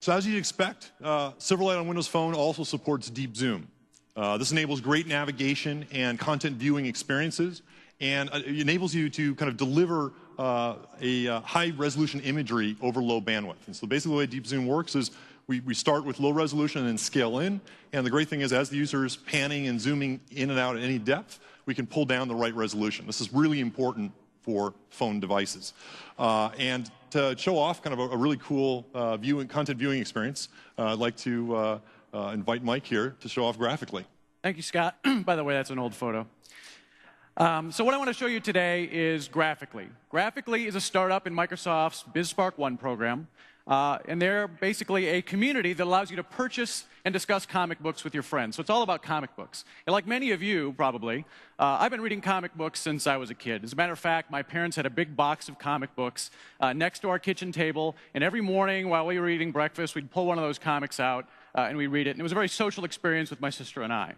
So as you'd expect, Silverlight on Windows Phone also supports DeepZoom. This enables great navigation and content viewing experiences, and it enables you to kind of deliver a high-resolution imagery over low bandwidth. And so basically the way DeepZoom works is we start with low resolution and then scale in, and the great thing is as the user is panning and zooming in and out at any depth, we can pull down the right resolution. This is really important for phone devices. And to show off kind of a really cool content viewing experience, I'd like to invite Mike here to show off graphically. Thank you, Scott. By the way, that's an old photo. So what I want to show you today is Graphically. Graphically is a startup in Microsoft's BizSpark 1 program. And they're basically a community that allows you to purchase and discuss comic books with your friends. So it's all about comic books. And like many of you, probably, I've been reading comic books since I was a kid. As a matter of fact, my parents had a big box of comic books next to our kitchen table. And every morning while we were eating breakfast, we'd pull one of those comics out and we'd read it. And it was a very social experience with my sister and I.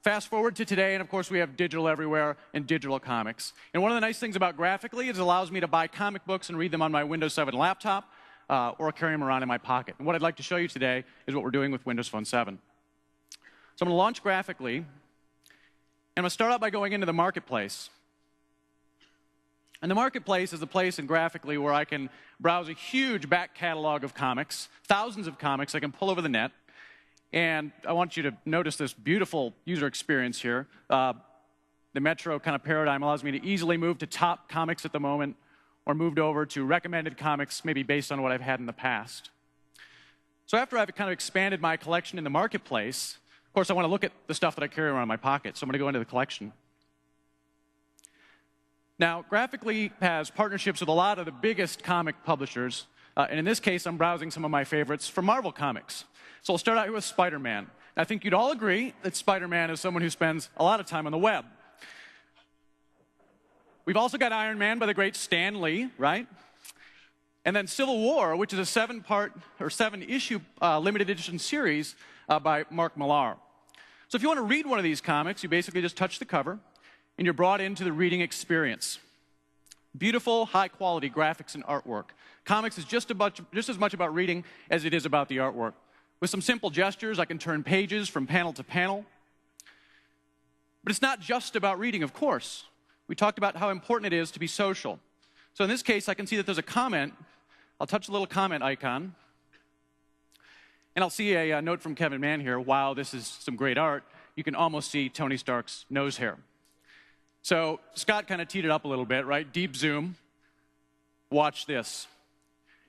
Fast forward to today, and of course we have digital everywhere and digital comics. And one of the nice things about Graphically is it allows me to buy comic books and read them on my Windows 7 laptop, or carry them around in my pocket. And what I'd like to show you today is what we're doing with Windows Phone 7. So I'm going to launch Graphically, and I'm going to start out by going into the marketplace. And the marketplace is the place in Graphically where I can browse a huge back catalog of comics, thousands of comics I can pull over the net. And I want you to notice this beautiful user experience here. The Metro kind of paradigm allows me to easily move to top comics at the moment, or moved over to recommended comics, maybe based on what I've had in the past. So after I've kind of expanded my collection in the marketplace, of course I want to look at the stuff that I carry around in my pocket, so I'm going to go into the collection. Now, Graphically has partnerships with a lot of the biggest comic publishers, and in this case I'm browsing some of my favorites from Marvel Comics. So I'll start out here with Spider-Man. I think you'd all agree that Spider-Man is someone who spends a lot of time on the web. We've also got Iron Man by the great Stan Lee, right? And then Civil War, which is a seven-issue limited edition series by Mark Millar. So if you want to read one of these comics, you basically just touch the cover, and you're brought into the reading experience. Beautiful, high-quality graphics and artwork. Comics is just as much about reading as it is about the artwork. With some simple gestures, I can turn pages from panel to panel. But it's not just about reading, of course. We talked about how important it is to be social. So in this case, I can see that there's a comment. I'll touch the little comment icon. And I'll see a note from Kevin Mann here. Wow, this is some great art. You can almost see Tony Stark's nose hair. So Scott kind of teed it up a little bit, right? Deep zoom. Watch this.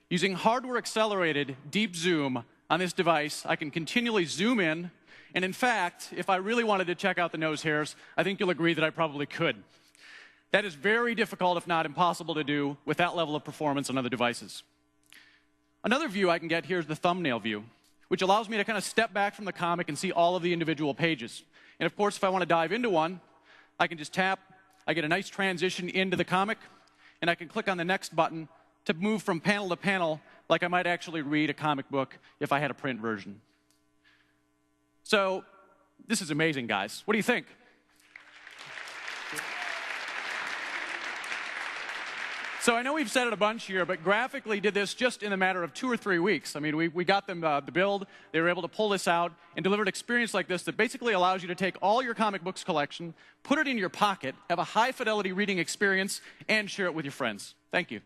Using hardware-accelerated deep zoom on this device, I can continually zoom in. And in fact, if I really wanted to check out the nose hairs, I think you'll agree that I probably could. That is very difficult, if not impossible, to do with that level of performance on other devices. Another view I can get here is the thumbnail view, which allows me to kind of step back from the comic and see all of the individual pages. And of course, if I want to dive into one, I can just tap, I get a nice transition into the comic, and I can click on the next button to move from panel to panel like I might actually read a comic book if I had a print version. So this is amazing, guys. What do you think? So I know we've said it a bunch here, but Graphically did this just in a matter of 2 or 3 weeks. I mean, we got them the build. They were able to pull this out and deliver an experience like this that basically allows you to take all your comic books collection, put it in your pocket, have a high-fidelity reading experience, and share it with your friends. Thank you.